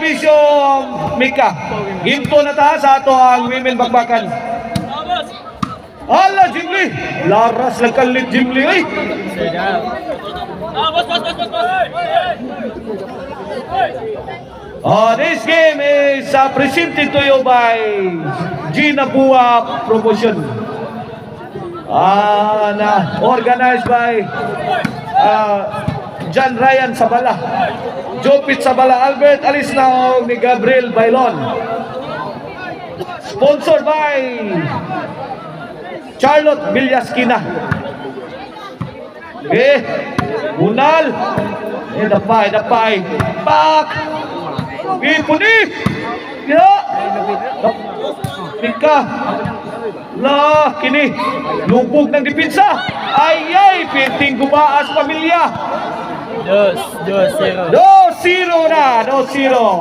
Vision Mika. Ginto na ta sa ato ang women bakbakan. Hala, Jimli! Laras lang kalit, Jimli, ay! This game is presented to you by Gina Bua Promotion. Organized by John Ryan Sabala, Jopit Sabala, Albert Alisnao, ni Gabriel Bailon. Sponsored by Charlotte Villasquina. Bunal. Dapay. Pak. Puni. Ya. Tika. Lah, kini lubog ng dipinsa. Ay, pinting gumaas pamilya. 2-0 na, 2-0.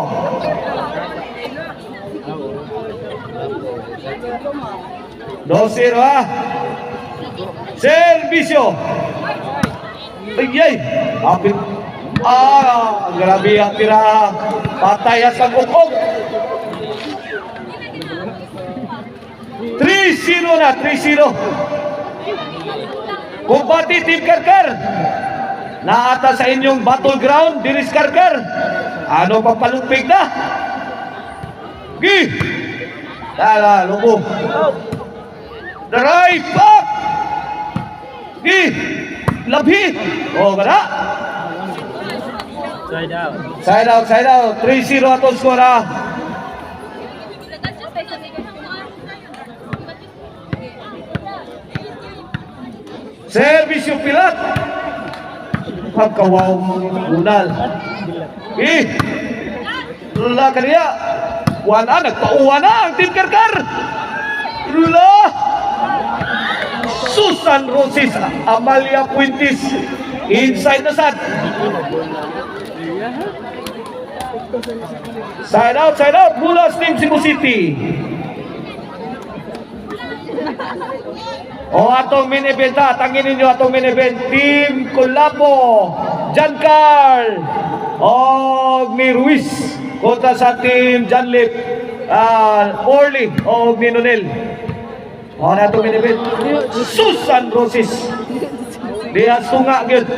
Servisyo. Ay, apit. Grabe ang tira. Patay sa kukog. 3-0 na, 3-0. Kumbati Team Karkar. Naata sa inyong battleground, Diris Karkar. Ano pang palumpig na? Lubog. Drive back. Labhi. Gana. Side out. 3-0 atong skora. Servisyo Pilat. Pagkawaw Bunal. Lula kaniya. Nagpauwa na ang Team Karkar. Lula. Susan Rosis, Amalia Puentes. Inside na sad. Side out. Mula Team Cebu City. Atong main event ha. Tangin ninyo atong main event. Team Kulapo, John Carl ni Ruiz kontra sa Team Janlip Orly ni Nonel. Na atong main event. Susan Rosis. Dias tunga gyud.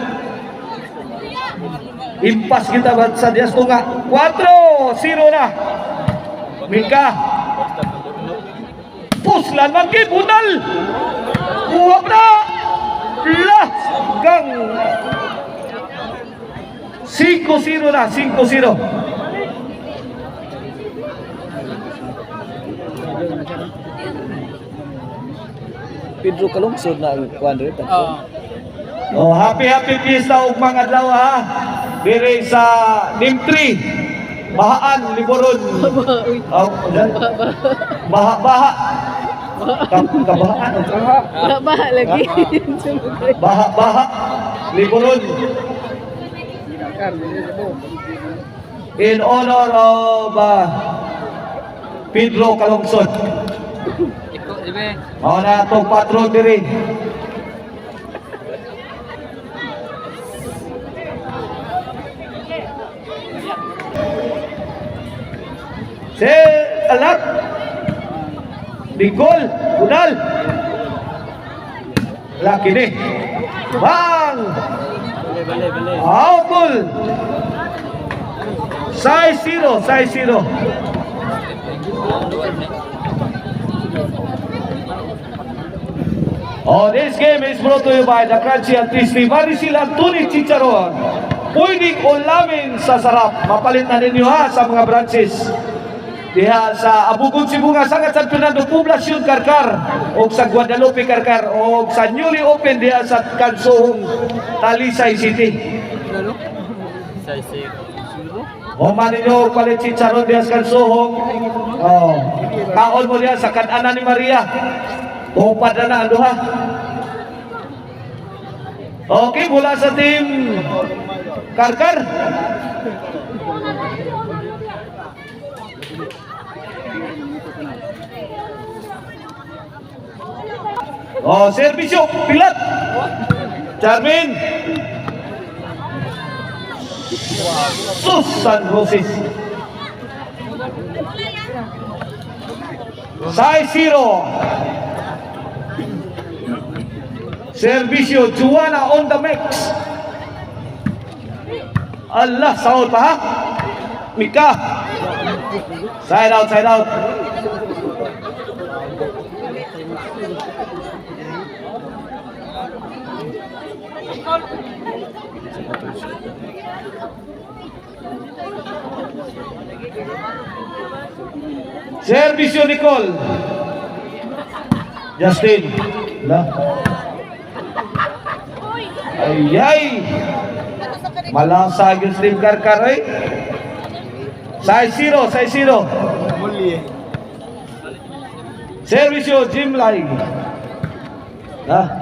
Impas kita sa Dias tunga. 4-0 na. Mika. Puslan man kay Bunal. Buwag na. Gang. 5-0 na. 5-0. Pedro Kalungsod na ang kuwan rin. Happy fiesta ug mga adlaw ha. Dire sa NIM3. Bahaan Liboron. Baha. Kabahaan. Baha lagi. Baha. Liboron. In honor of Pedro Kalungsod. Na itong patrol diri. Alat. Digol. Bunal. Laki ni. Bang. Outball. 6-0. This game is brought to you by the Crunchy and Tasty Marisil Antunik Chicharon. Pwedeng ulamin sa sarap. Mapalit na ninyo ha sa mga branches. Diha sa Abugong Sibunga, Sangat San Fernando, Poblacion Karkar, o sa Guadalupe Karkar, o sa newly open diha sa Kansohong, Talisay City. Human ninyo palit chicharon diha sa Kansohong. Kaon mo diha sa Kanana ni Maria. Tupad na ang duha. Okay, mula sa Team Karkar. Oh, servisyo, pilat. Charmin. Susan Roses. 6-0. Servisyo, Juana on the mix. Allah, sahol pa ha? Mika. Side out, side out. Servisyo Nicole. Justin. Lah. Ay. Malasag yung Steve Karkar eh. 6-0. Servisyo Jim Lai. Nah.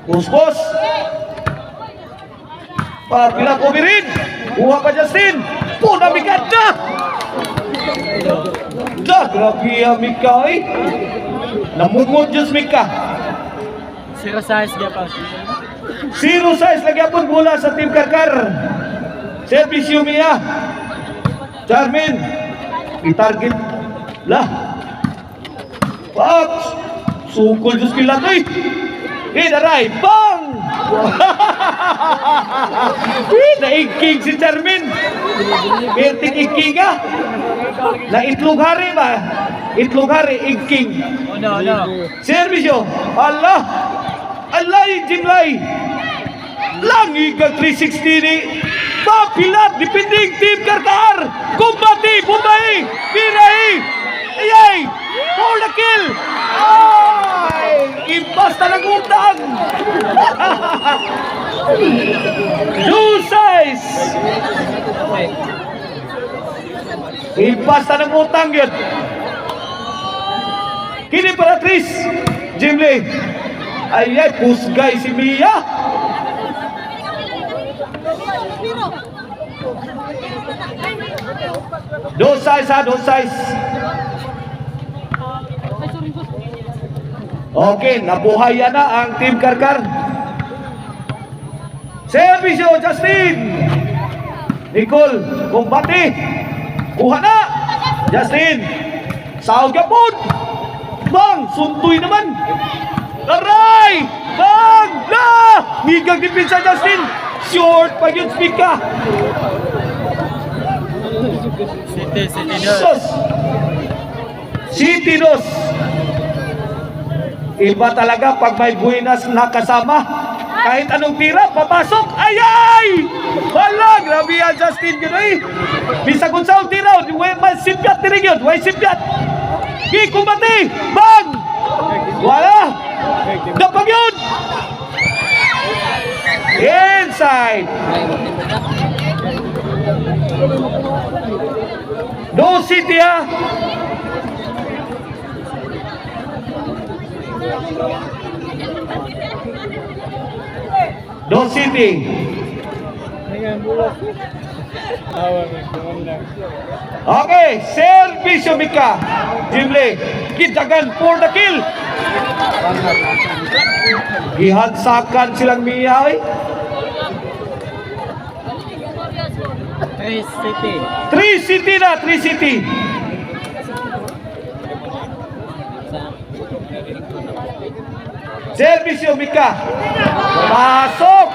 Puspos. Pila Kobirin. Kuha pa Justin. Puna bigat na. Grabe ang Mika eh. Namumod Diyos Mika. 0 size dia pa. 0 size lagi pun bola sa Team Karkar. Servisyo Mia. Charmin. Itarget. Lah. Pak. Sukul Diyos kilat eh. Daray. Bang! Naigking si Charmin. Pertik igking ka. Na itlog hari ba? Itlog hari, igking. No. Servisyo. Allah. Jimlay. Langi ka 360 ni. Papilat, dipinding Team Karkar. Kumbati, Bumay, Piray. Ayay. For the kill. Ay! Ibasta ng utang. Two size. Ibasta ng utang yun. Kini para Tris. Jimley. Ayay, pusgay si Mia. Dos size. Okay, nabuhay na ang Team Karkar. Servisyo Justin. Nicole, kumbati. Kuha na. Justin. Sahog yapon. Bang, suntoy naman. Aray! Bang! Na! Migang dipinsa Justin. Short pa yun, Mika. City Dos. Iba talaga pag may buenas na kasama. Kahit anong tira, papasok. Ayay! Wala, grabe yan Justin Ginoy. Bisa kung saan tira, may simpyat tiring yun. May simpyat. Kumbati! Bang! Wala! Dapag yun! Inside! No City ha! No City! Okay, servisyo Mika. Jimley, kidagan for the kill. Gihansakan silang Mia. 3 City na, 3 City. Servisyo Mika. Pasok.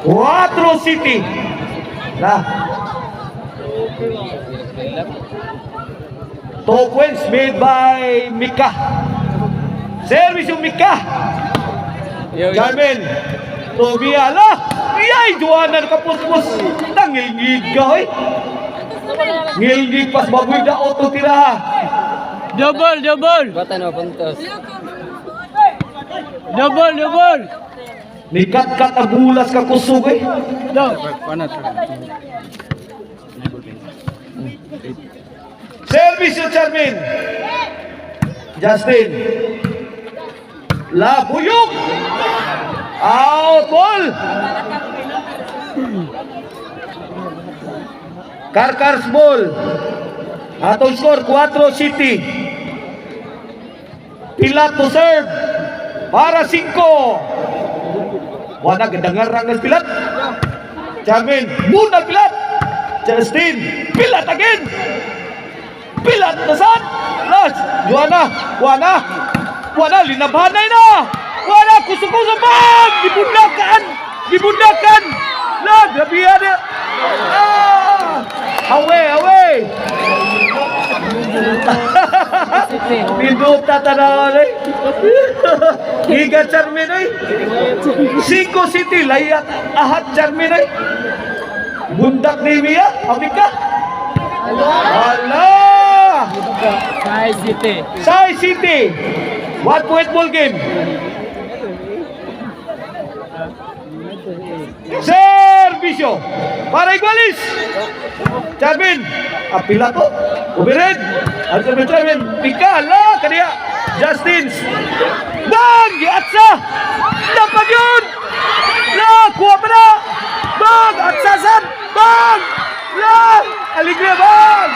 4 City. Nah. 2 points made by Mika. Service yung Mika. Carmen. Tobiala. Iyay, Juana nakapusmus. Nangilngig ka, eh. Ngilngig pas baboy na auto tira. Double. Bata na puntos. Double. Nikat-kat ang bulas ka kusog, eh. Service yung Charmin. Justin. Labuyog. Out ball. Karkar's ball. Atong score 4 City. Pilat to serve. Para 5. Wala gadangarang ng pilat. Charmin, muna pilat. Justin, pilat again. Pilat na saan? Last, Juana, linabanay na. Wala, kuso-kuso bang! Gibundakan! Lag, gabihan na. Away! Pindot tatanawan eh. Giga Charmin eh. 5 City, layat ahat Charmin eh. Bundak ni Mia, Amika. Hala! Sai City. 1 point ball game. Servisyo para Igualis. Charmin, apila to. Ubirin. Charmin, pikala kaniya. Justin. Bang! Giatsa. Dapat yun. Kuha pa na. Bang! Atsasan. Bang! Aligre bang!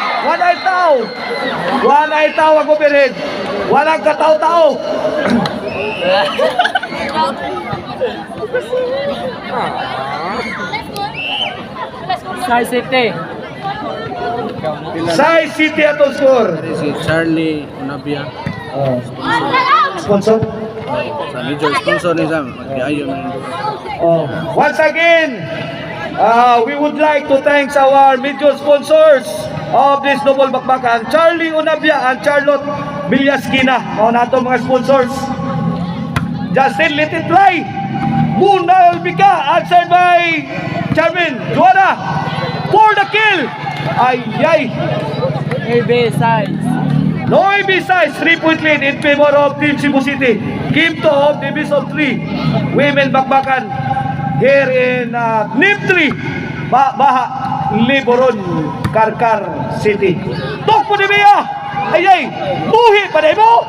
One ay tao ang ubirin. Walang katao-tao. Sai City atong score. Si Charlie Unabia. Sponsor. Sa major sponsor ni Sam. Mag-ayo man. Once again, we would like to thank our major sponsors of this Noble Bakbakan, Charlie Unabia and Charlotte Villasquina. Na itong mga sponsors. Justin, let it fly. Muna Albika, answered by Charmin. Juana, for the kill. Ay. Noy size 3-point lead in favor of Team Cebu City. Game 2 of Division 3 Women Bakbakan here in NIM 3 Baha, Liboron, Karkar City. Tok po ni Mia. Ay, buhi pa rin mo.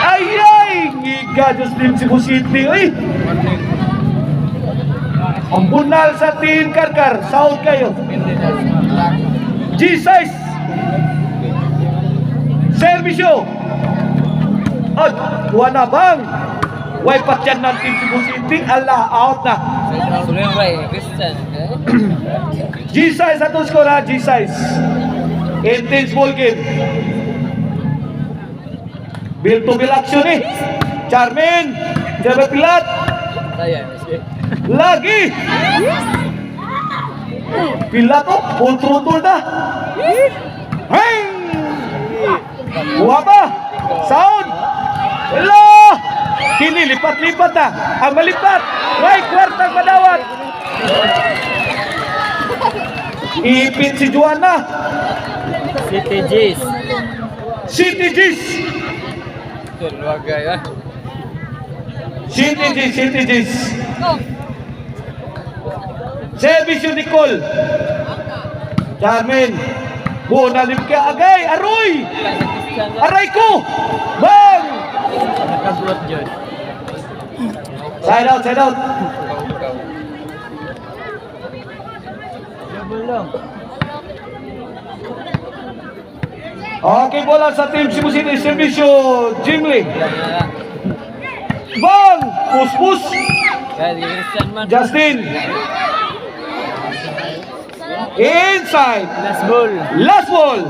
Ay, ngiga Diyos Team Cebu City. Ay, ang bunal sa Team Karkar. South kayo. G-size. Servisyo. Juana bang. Way patyan ng Team Cebu City. Allah, out na. G-size atong score ha. G-size. Intense ball game. Bill to bill action eh. Charmin. Jabat pilat. Lagi. Pilat to. Ultrutol na. Hey. Buha pa. Sound. Hello. Kini lipat-lipat na. Ang malipat. Right, kwartang madawat. Ipit si Juana. City G's. City G's. Servisyo Nicole. Charmin. Buona lim ka agay. Aroy. Aray ko. Bang. Side out. Okay, bola sa Team Cebu City. Servisyo Jimly. Bang. Pus. Justin. Inside. Last ball.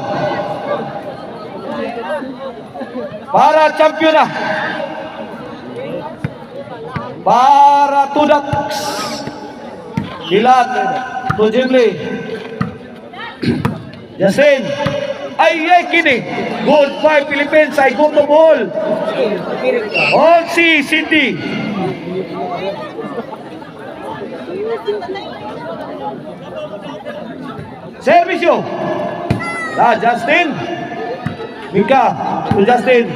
Para champion na. Para Tudaks. Kilat. To Jimly. Justin. Ay, kini. Gold 5 Philippines. Ay, go to ball. On City. Servisyo. Justin. Mika. To Justin.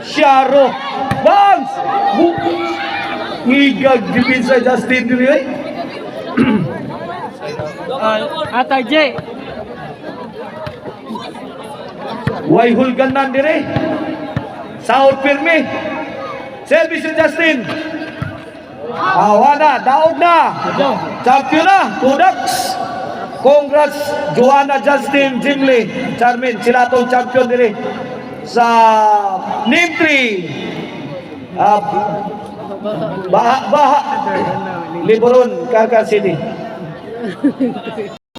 Sharo. Bangs. Ngigag dipinsa Justin dili eh. Ata J. Way hulganan dire. South firme. Servisyo Justin. Awana, daog na. Champion na. Tudaks. Congrats Joanna, Justin, Jimly, Charmin. Sila itong champion dire sa NIM 3 Baha Liboron, Carcar City.